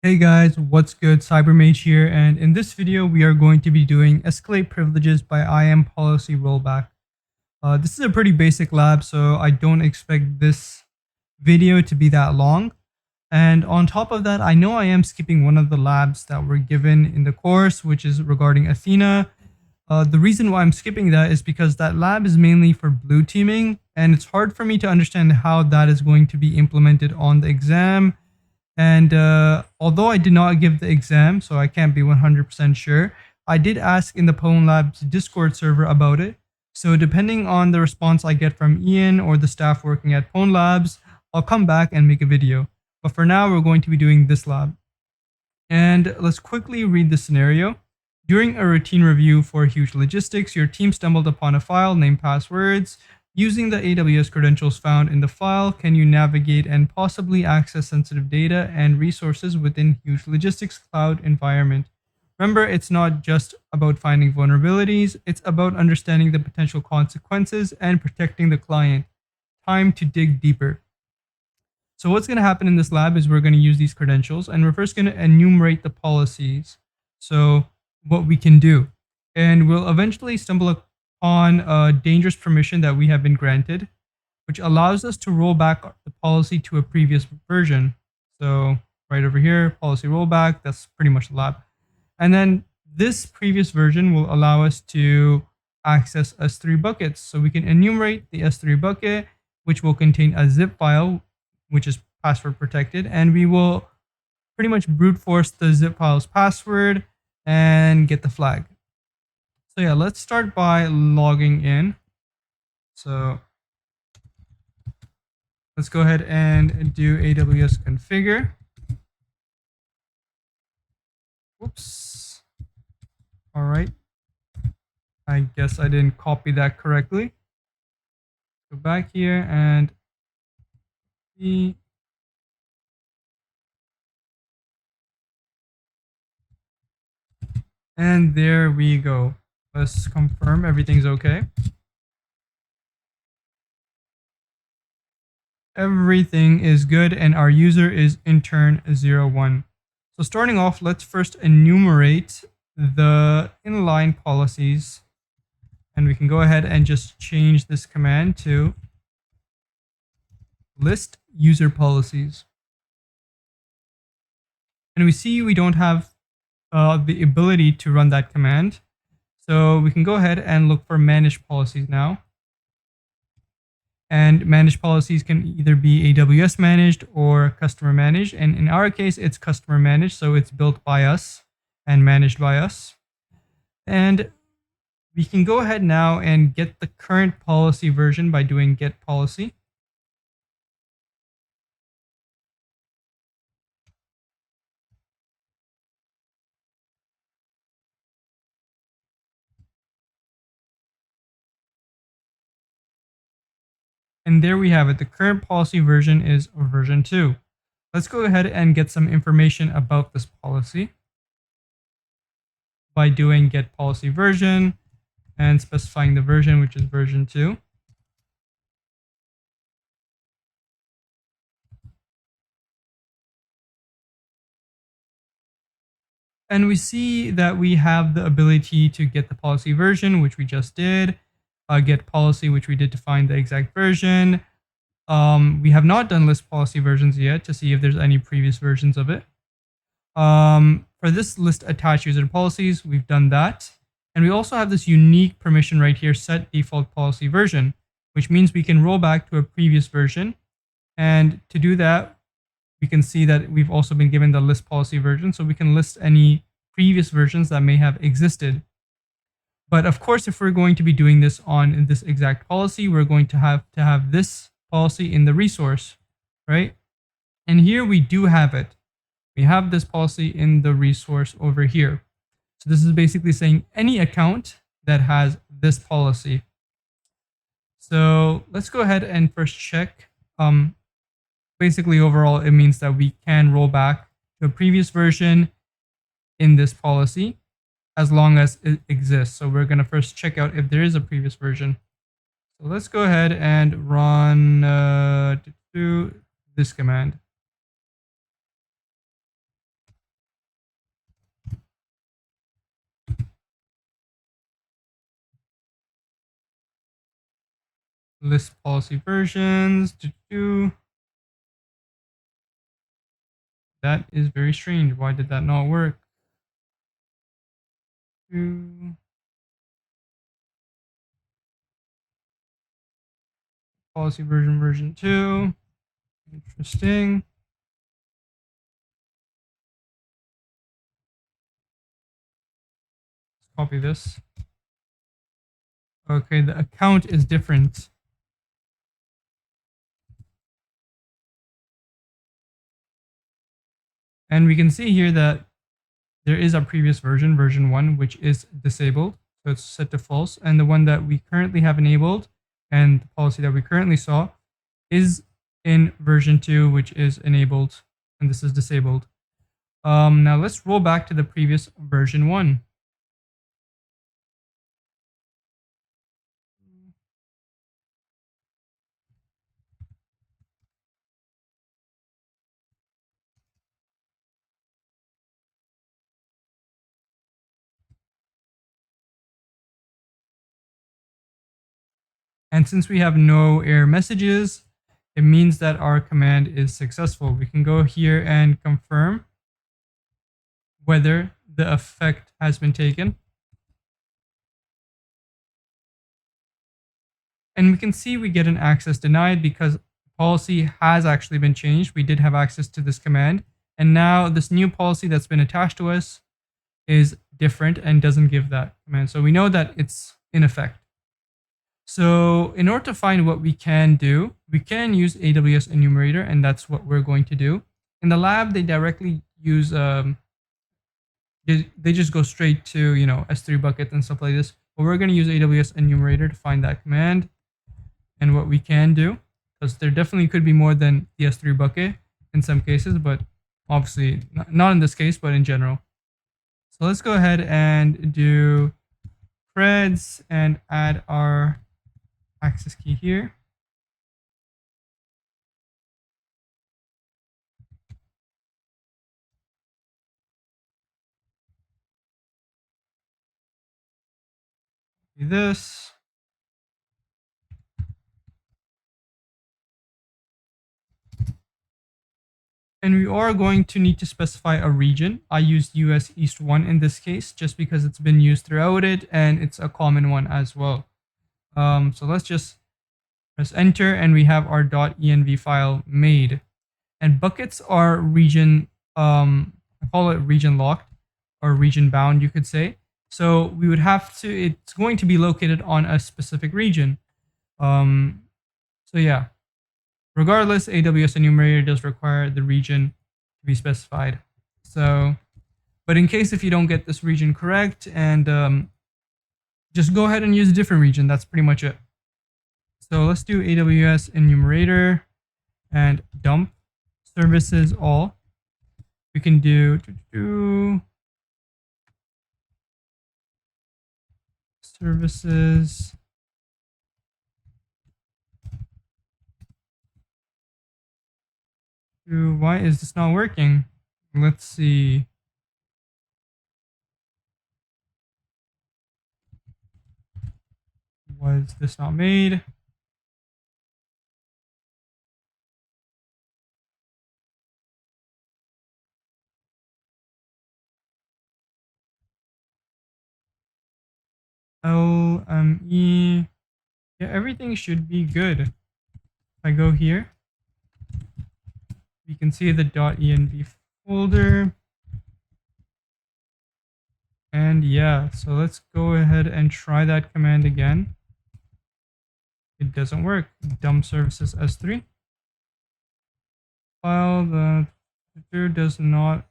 Hey guys, what's good? Cybermage here, and in this video we are going to be doing Escalate privileges by IAM policy rollback. This is a pretty basic lab, so I don't expect this video to be that long. And on top of that, I know I am skipping one of the labs that were given in the course, which is regarding Athena. The reason why I'm skipping that is because that lab is mainly for blue teaming, and it's hard for me to understand how that is going to be implemented on the exam. And although I did not give the exam, so I can't be 100% sure, I did ask in the Pwned Labs Discord server about it. So depending on the response I get from Ian or the staff working at Pwned Labs, I'll come back and make a video. But for now, we're going to be doing this lab. And let's quickly read the scenario. During a routine review for huge logistics, your team stumbled upon a file named passwords. Using the AWS credentials found in the file, can you navigate and possibly access sensitive data and resources within huge logistics cloud environment? Remember, it's not just about finding vulnerabilities, it's about understanding the potential consequences and protecting the client. Time to dig deeper. So what's going to happen in this lab is we're going to use these credentials, and we're first going to enumerate the policies. So what we can do, and we'll eventually stumble upon a dangerous permission that we have been granted, which allows us to roll back the policy to a previous version. So right over here, policy rollback, that's pretty much the lab. And then this previous version will allow us to access S3 buckets. So we can enumerate the S3 bucket, which will contain a zip file, which is password protected, and we will pretty much brute force the zip file's password and get the flag. So yeah, let's start by logging in. So let's go ahead and do AWS configure. Whoops. All right. I guess I didn't copy that correctly. Go back here and see. And there we go. Let's confirm everything's okay. Everything is good, and our user is intern01. So starting off, let's first enumerate the inline policies, and we can go ahead and just change this command to list user policies. And we see we don't have the ability to run that command. So we can go ahead and look for manage policies now. And managed policies can either be AWS managed or customer managed. And in our case, it's customer managed. So it's built by us and managed by us. And we can go ahead now and get the current policy version by doing get policy. And there we have it. The current policy version is version 2. Let's go ahead and get some information about this policy by doing get policy version and specifying the version, which is version 2. And we see that we have the ability to get the policy version, which we just did. Get policy, which we did to find the exact version. We have not done list policy versions yet to see if there's any previous versions of it. For this list attach user policies, we've done that. And we also have this unique permission right here, SetDefaultPolicyVersion, which means we can roll back to a previous version. And to do that, we can see that we've also been given the list policy version, so we can list any previous versions that may have existed. But of course, if we're going to be doing this on this exact policy, we're going to have this policy in the resource, right? And here we do have it. We have this policy in the resource over here. So this is basically saying any account that has this policy. So let's go ahead and first check. Basically, overall, it means that we can roll back to a previous version in this policy as long as it exists. So we're going to first check out if there is a previous version. So let's go ahead and run this command. list policy versions. That is very strange. Why did that not work? Policy version 2. Interesting. Let's copy this. Okay, the account is different. And we can see here that there is a previous version 1, which is disabled. So it's set to false. And the one that we currently have enabled and the policy that we currently saw is in version 2, which is enabled, and this is disabled. Now let's roll back to the previous version 1. And since we have no error messages, it means that our command is successful. We can go here and confirm whether the effect has been taken. And we can see we get an access denied because policy has actually been changed. We did have access to this command. And now this new policy that's been attached to us is different and doesn't give that command. So we know that it's in effect. So in order to find what we can do, we can use AWS enumerator, and that's what we're going to do. In the lab, they directly use, they just go straight to, S3 bucket and stuff like this. But we're going to use AWS enumerator to find that command and what we can do, because there definitely could be more than the S3 bucket in some cases, but obviously not in this case, but in general. So let's go ahead and do creds and add our access key here. Do this. And we are going to need to specify a region. I used US East 1 in this case, just because it's been used throughout it, and it's a common one as well. So let's just press enter, and we have our .env file made. And buckets are region, I call it region locked or region bound, you could say. So we would have to, it's going to be located on a specific region. So yeah, regardless, AWS enumerator does require the region to be specified. So, but in case if you don't get this region correct, and just go ahead and use a different region. That's pretty much it. So let's do AWS enumerator and dump services all. We can do services. Why is this not working? Let's see. Why is this not made? LME. Yeah, everything should be good. If I go here, we can see the .env folder. And yeah, so let's go ahead and try that command again. It doesn't work. Dump services S3. File that does not.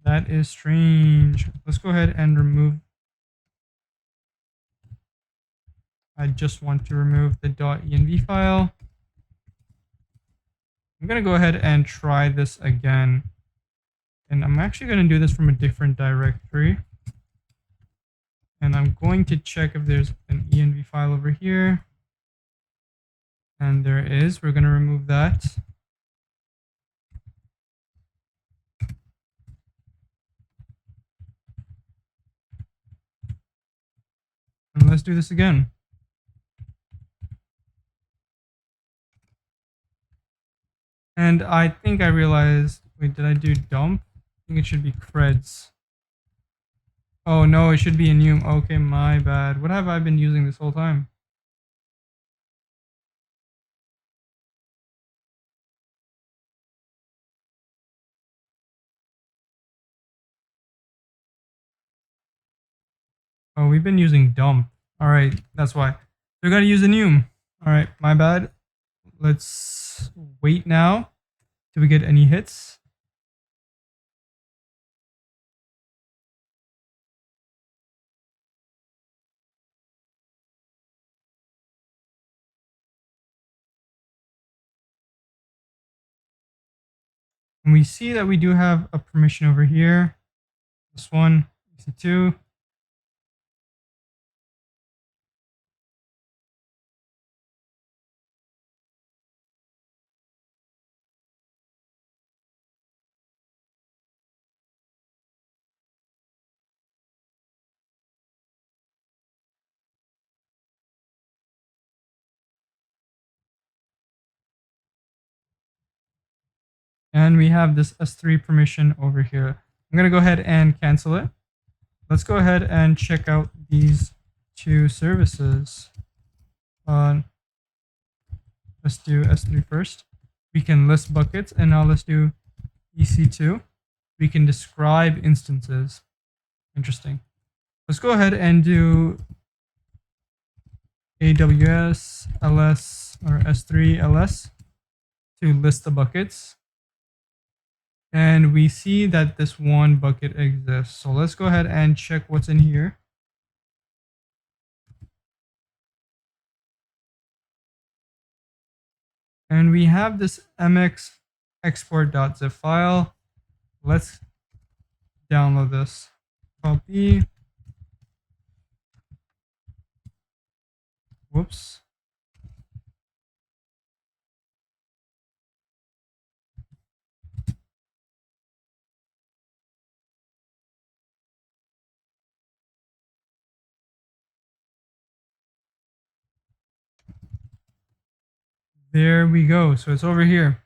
That is strange. Let's go ahead and remove. I just want to remove the .env file. I'm going to go ahead and try this again. And I'm actually going to do this from a different directory. And I'm going to check if there's an env file over here. And there is. We're going to remove that. And let's do this again. And I think I realized, wait, did I do dump? I think it should be creds. Oh no, it should be enum. Okay, my bad. What have I been using this whole time? Oh, we've been using dump. All right, that's why. We gotta use enum. All right, my bad. Let's wait now. Do we get any hits? And we see that we do have a permission over here. This one, EC2. And we have this S3 permission over here. I'm going to go ahead and cancel it. Let's go ahead and check out these two services. Let's do S3 first. We can list buckets, and now let's do EC2. We can describe instances. Interesting. Let's go ahead and do AWS ls or S3 ls to list the buckets. And we see that this one bucket exists. So let's go ahead and check what's in here. And we have this mx export.zip file. Let's download this. Copy. Whoops. There we go. So it's over here.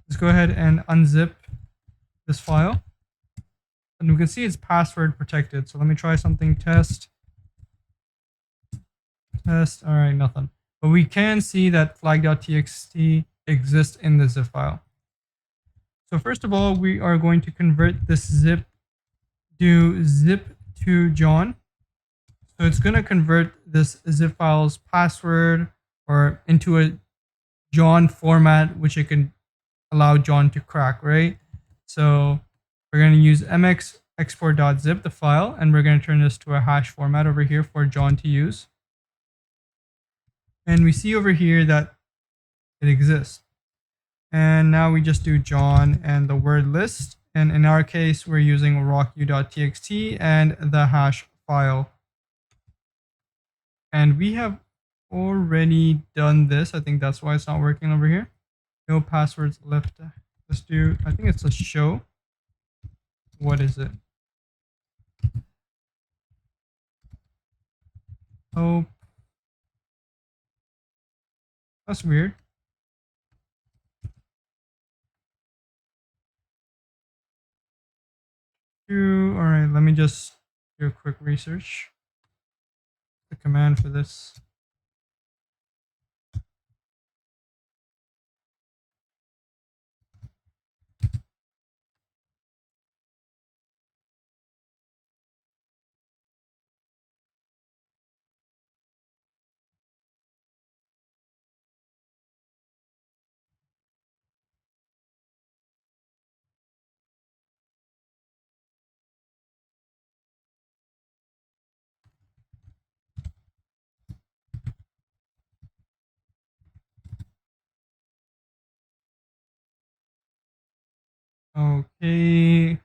Let's go ahead and unzip this file. And we can see it's password protected. So let me try something. Test. All right, nothing. But we can see that flag.txt exists in the zip file. So first of all, we are going to convert this zip to John. So it's going to convert this zip file's password or into a John format, which it can allow John to crack, right? So we're going to use mx export.zip, the file, and we're going to turn this to a hash format over here for John to use. And we see over here that it exists. And now we just do John and the word list. And in our case, we're using rocku.txt and the hash file. And we have already done this. I think that's why it's not working over here. No passwords left. Let's do, I think it's a show. What is it? Oh, that's weird. All right, let me just do a quick research. The command for this. Okay.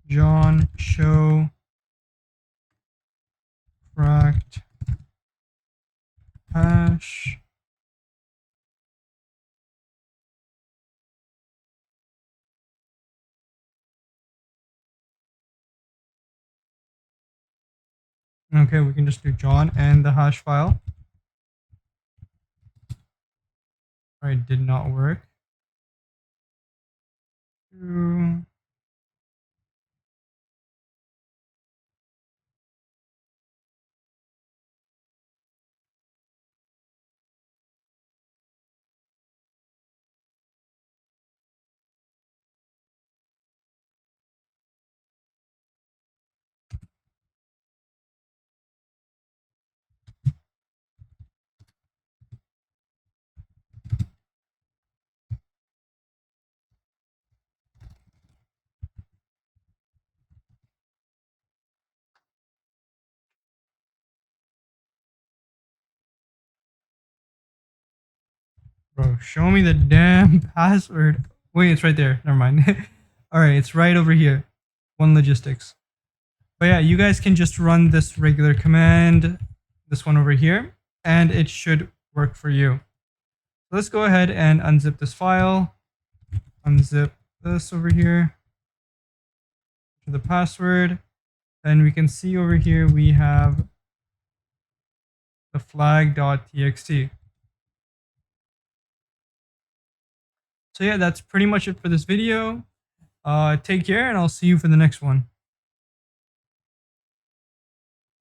John show cracked hash. Okay, we can just do John and the hash file. All right, did not work. Bro, show me the damn password. Wait, it's right there. Never mind. All right, it's right over here. One logistics. But yeah, you guys can just run this regular command, this one over here, and it should work for you. So let's go ahead and unzip this file. Unzip this over here to the password. And we can see over here we have the flag.txt. So yeah, that's pretty much it for this video. Take care, and I'll see you for the next one.